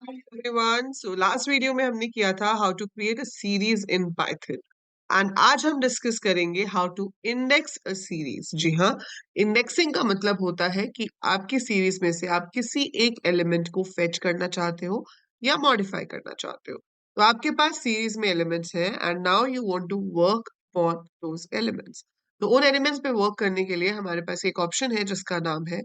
Everyone, so last video में हमने किया था how to create a series in Python and आज हम डिस्कस करेंगे how to index a series. जी हाँ, इंडेक्सिंग का मतलब होता है कि आपकी सीरीज में से आप किसी एक एलिमेंट को फेच करना चाहते हो या मॉडिफाई करना चाहते हो। तो आपके पास सीरीज में एलिमेंट्स हैं and now you want to work for those elements. तो उन एलिमेंट्स पे वर्क करने के लिए हमारे पास एक ऑप्शन है जिसका नाम है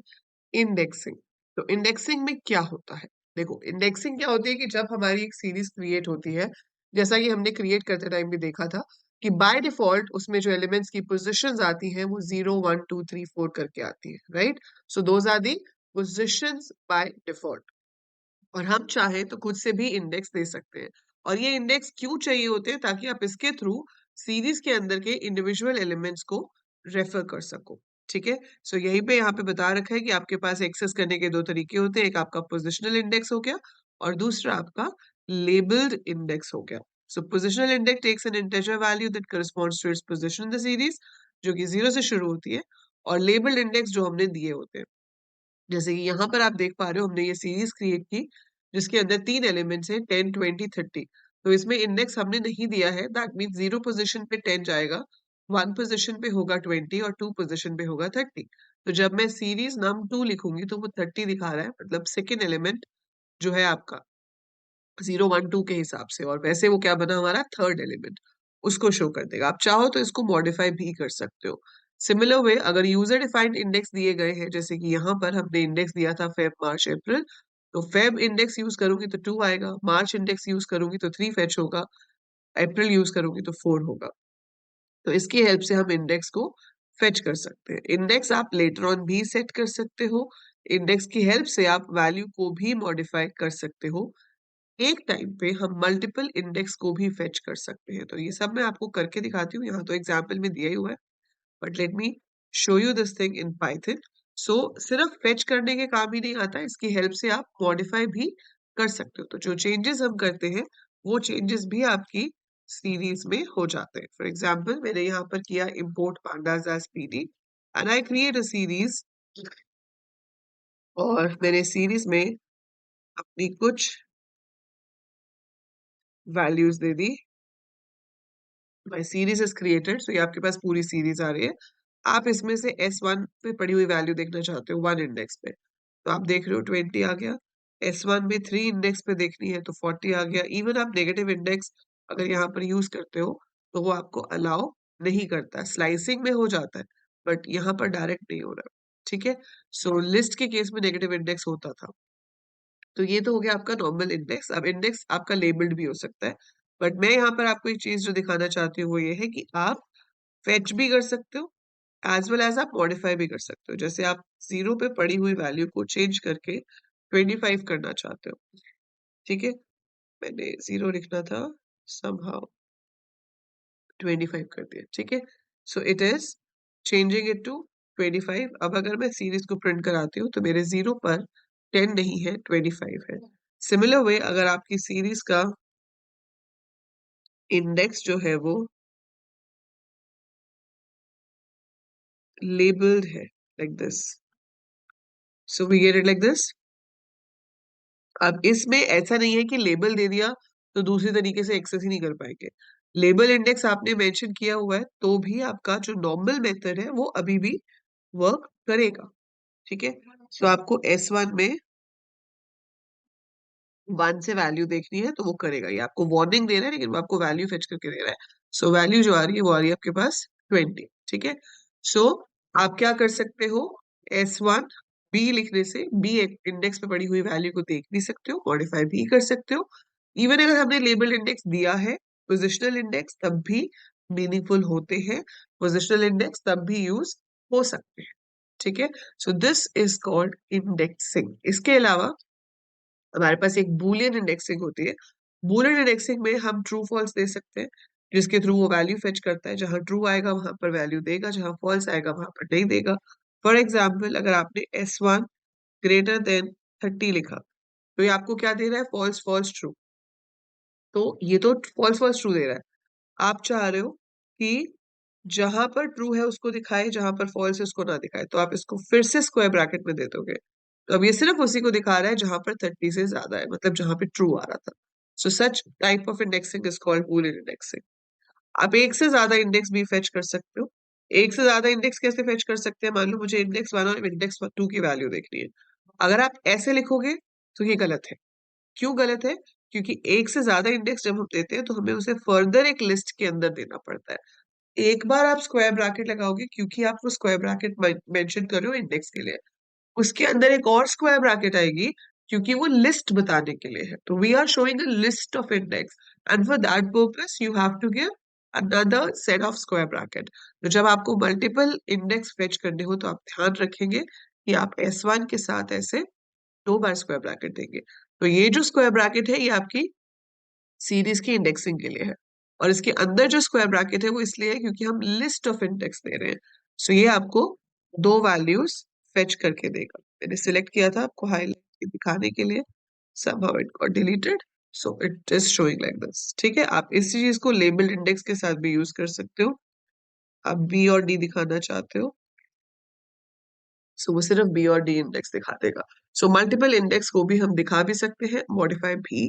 इंडेक्सिंग। तो इंडेक्सिंग में क्या होता है? देखो, इंडेक्सिंग क्या होती है कि जब हमारी एक सीरीज क्रिएट होती है, जैसा कि हमने क्रिएट करते टाइम भी देखा था कि बाय डिफॉल्ट उसमें जो एलिमेंट्स की पोजीशंस आती हैं वो 0 1 2 3 4 करके आती है, right? So those are the positions by default. और हम चाहे तो खुद से भी इंडेक्स दे सकते हैं। और ये इंडेक्स क्यों चाहिए होते हैं? ताकि आप इसके थ्रू सीरीज के अंदर के इंडिविजुअल एलिमेंट्स को रेफर कर सको। ठीक है, सो यहीं पे यहाँ पे बता रखा है कि आपके पास एक्सेस करने के दो तरीके होते हैं। एक आपका पोजिशनल इंडेक्स हो गया और दूसरा आपका लेबल्ड इंडेक्स हो गया। So positional index takes an integer value that corresponds to its position in the series, जो कि 0 से शुरू होती है। और लेबल्ड इंडेक्स जो हमने दिए होते हैं, जैसे कि यहाँ पर आप देख पा रहे हो हमने ये सीरीज क्रिएट की जिसके अंदर 3 एलिमेंट्स हैं 10 20 30। तो इसमें इंडेक्स हमने नहीं दिया है, दैट मीन्स 0 पोजिशन पे 10 जाएगा, 1 पोजिशन पे होगा 20 और 2 पोजिशन पे होगा 30। तो जब मैं सीरीज num2 लिखूंगी तो वो 30 दिखा रहा है, मतलब सेकेंड एलिमेंट जो है आपका 0 1 2 के हिसाब से, और वैसे वो क्या बना हमारा थर्ड एलिमेंट, उसको शो कर देगा। आप चाहो तो इसको मॉडिफाई भी कर सकते हो। सिमिलर वे अगर यूजर डिफाइंड इंडेक्स दिए गए हैं, जैसे कि यहाँ पर हमने इंडेक्स दिया था फेब मार्च अप्रैल, तो फेब इंडेक्स यूज करूंगी तो 2 आएगा, मार्च इंडेक्स यूज करूंगी तो 3 फेच होगा, अप्रैल यूज करूंगी तो 4 होगा। तो इसकी हेल्प से हम इंडेक्स को फेच कर सकते हैं। इंडेक्स आप लेटर ऑन भी सेट कर सकते हो। इंडेक्स की हेल्प से आप वैल्यू को भी मॉडिफाई कर सकते हो। एक टाइम पे हम मल्टीपल इंडेक्स को भी फेच कर सकते हैं। तो ये सब मैं आपको करके दिखाती हूँ, यहाँ तो एग्जाम्पल में दिया ही हुआ है, but let me show you this thing in Python. So सिर्फ फेच करने के काम ही नहीं आता, इसकी हेल्प से आप मॉडिफाई भी कर सकते हो। तो जो चेंजेस हम करते हैं वो चेंजेस भी आपकी सीरीज में हो जाते हैं। फॉर एग्जाम्पल मैंने यहाँ पर किया import pandas as pd and I create a series, और मैंने सीरीज में अपनी कुछ वैल्यूज दे दी। My series is created, so ये आपके पास पूरी सीरीज आ रही है। आप इसमें से S1 पे पड़ी हुई वैल्यू देखना चाहते हो 1 इंडेक्स पे, तो आप देख रहे हो 20 आ गया। S1 में 3 इंडेक्स पे देखनी है तो 40 आ गया। इवन आप नेगेटिव इंडेक्स अगर यहाँ पर यूज करते हो तो वो आपको अलाउ नहीं करता, स्लाइसिंग में हो जाता है बट यहाँ पर डायरेक्ट नहीं हो रहा। ठीक है, सो लिस्ट के केस में नेगेटिव इंडेक्स होता था। तो ये तो हो गया आपका नॉर्मल इंडेक्स। अब इंडेक्स आपका लेबल्ड भी हो सकता है, बट मैं यहाँ पर आपको एक चीज जो दिखाना चाहती हूँ वो ये है कि आप फेच भी कर सकते हो एज वेल एज आप मॉडिफाई भी कर सकते हो। जैसे आप 0 पे पड़ी हुई वैल्यू को चेंज करके 25 करना चाहते हो। ठीक है, मैंने 0 लिखना था, समहाउ 25 कर दिया। ठीक है, so it is changing it to 25। अब अगर मैं सीरीज को प्रिंट कराती हूँ तो मेरे 0 पर 10 नहीं है, 25 है। सिमिलर वे अगर आपकी सीरीज का इंडेक्स जो है वो लेबल्ड है like this, so we get it like this. अब इसमें ऐसा नहीं है कि लेबल दे दिया तो दूसरी तरीके से एक्सेस ही नहीं कर पाएंगे। लेबल इंडेक्स आपने मेंशन किया हुआ है तो भी आपका जो नॉर्मल मेथड है वो अभी भी वर्क करेगा। ठीक है, सो आपको S1 में 1 से वैल्यू देखनी है तो वो करेगा। ये आपको वार्निंग दे रहा है लेकिन वो आपको वैल्यू फेच करके दे रहा है। सो वैल्यू जो आ रही है वो आ रही है आपके पास 20। ठीक है, सो आप क्या कर सकते हो, S1 बी लिखने से बी इंडेक्स पे पड़ी हुई वैल्यू को देख भी सकते हो, मॉडिफाई भी कर सकते हो। इवन अगर हमने लेबल इंडेक्स दिया है, पोजिशनल इंडेक्स तब भी मीनिंगफुल होते हैं, पोजिशनल इंडेक्स तब भी यूज हो सकते हैं। ठीक है, so this is called indexing. इसके अलावा हमारे पास एक बूलियन इंडेक्सिंग होती है। बूलियन इंडेक्सिंग में हम ट्रू फॉल्स दे सकते हैं, जिसके थ्रू वो वैल्यू फेच करता है। जहां ट्रू आएगा वहां पर वैल्यू देगा, जहां फॉल्स आएगा वहां पर नहीं देगा। फॉर एग्जाम्पल अगर आपने S1 ग्रेटर देन 30 लिखा तो ये आपको क्या दे रहा है, फॉल्स फॉल्स ट्रू। तो ये तो फॉल्स फॉल्स ट्रू दे रहा है। आप चाह रहे हो कि जहां पर ट्रू है उसको दिखाए, जहां पर फॉल्स है उसको ना दिखाए, तो आप इसको फिर से स्क्वायर ब्रैकेट में दे दोगे। तो अब ये सिर्फ उसी को दिखा रहा है जहां पर 30 से ज्यादा है, मतलब जहां पे ट्रू आ रहा था। So such type of indexing is called Boolean indexing. आप एक से ज्यादा इंडेक्स भी फेच कर सकते हो। एक से ज्यादा इंडेक्स कैसे फेच कर सकते हैं? मान लो मुझे इंडेक्स 1 और इंडेक्स 2 की वैल्यू देखनी है। अगर आप ऐसे लिखोगे तो ये गलत है। क्यों गलत है? क्योंकि एक से ज्यादा इंडेक्स जब हम देते हैं तो हमें उसे फर्दर एक लिस्ट के अंदर देना पड़ता है। एक बार आप स्क्वायर ब्रैकेट लगाओगे क्योंकि आप वो स्क्वायर ब्रैकेट मेंशन कर रहे हो इंडेक्स के लिए, उसके अंदर एक और स्क्वायर ब्रैकेट आएगी क्योंकि वो लिस्ट बताने के लिए है। तो we are showing a list of index and for that purpose you have to give another set of square bracket. तो जब आपको मल्टीपल इंडेक्स फेच करने हो तो आप ध्यान रखेंगे कि आप S1 के साथ ऐसे 2 बार स्क्वायर ब्रैकेट देंगे। तो ये जो स्क्वायर ब्रैकेट है ये आपकी सीरीज की इंडेक्सिंग के लिए है, और इसके अंदर जो स्क्वायर ब्रैकेट है वो इसलिए है क्योंकि हम लिस्ट ऑफ इंडेक्स दे रहे हैं। सो ये आपको 2 वैल्यूज फेच करके देगा। मैंने सिलेक्ट किया था आपको हाईलाइट दिखाने के लिए, somehow it got deleted, so it is showing like this। ठीक है, आप इस चीज को लेबल्ड इंडेक्स के साथ भी यूज कर सकते हो। आप बी और डी दिखाना चाहते हो सो वो सिर्फ बी और डी इंडेक्स दिखा देगा। सो मल्टीपल इंडेक्स को भी हम दिखा भी सकते हैं, मॉडिफाई भी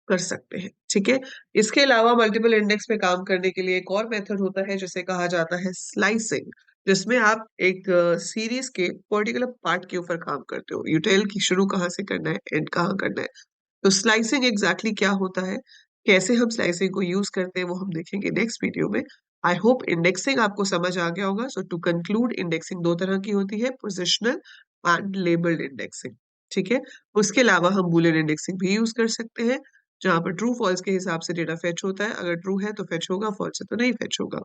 कर सकते हैं। ठीक है, इसके अलावा मल्टीपल इंडेक्स पे काम करने के लिए एक और मेथड होता है जिसे कहा जाता है स्लाइसिंग, जिसमें आप एक सीरीज के पर्टिकुलर पार्ट के ऊपर काम करते हो। यूटेल की शुरू कहाँ से करना है, एंड कहाँ करना है। तो स्लाइसिंग एग्जैक्टली क्या होता है, कैसे हम स्लाइसिंग को यूज करते हैं, वो हम देखेंगे नेक्स्ट वीडियो में। आई होप इंडेक्सिंग आपको समझ आ गया होगा। सो टू कंक्लूड, इंडेक्सिंग 2 तरह की होती है, पोजिशनल एंड लेबल्ड इंडेक्सिंग। ठीक है, उसके अलावा हम बूलियन इंडेक्सिंग भी यूज कर सकते हैं, जहां पर ट्रू फॉल्स के हिसाब से डेटा फेच होता है। अगर ट्रू है तो फेच होगा, फॉल्स है तो नहीं फेच होगा।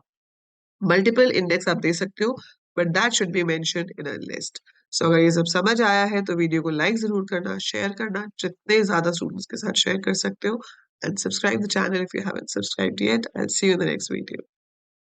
मल्टीपल इंडेक्स आप दे सकते हो, but that should be mentioned in a list. So अगर ये सब समझ आया है तो वीडियो को लाइक जरूर करना, शेयर करना, जितने ज्यादा स्टूडेंट्स के साथ शेयर कर सकते हो, and subscribe the channel if you haven't subscribed yet. I will see you in the next video.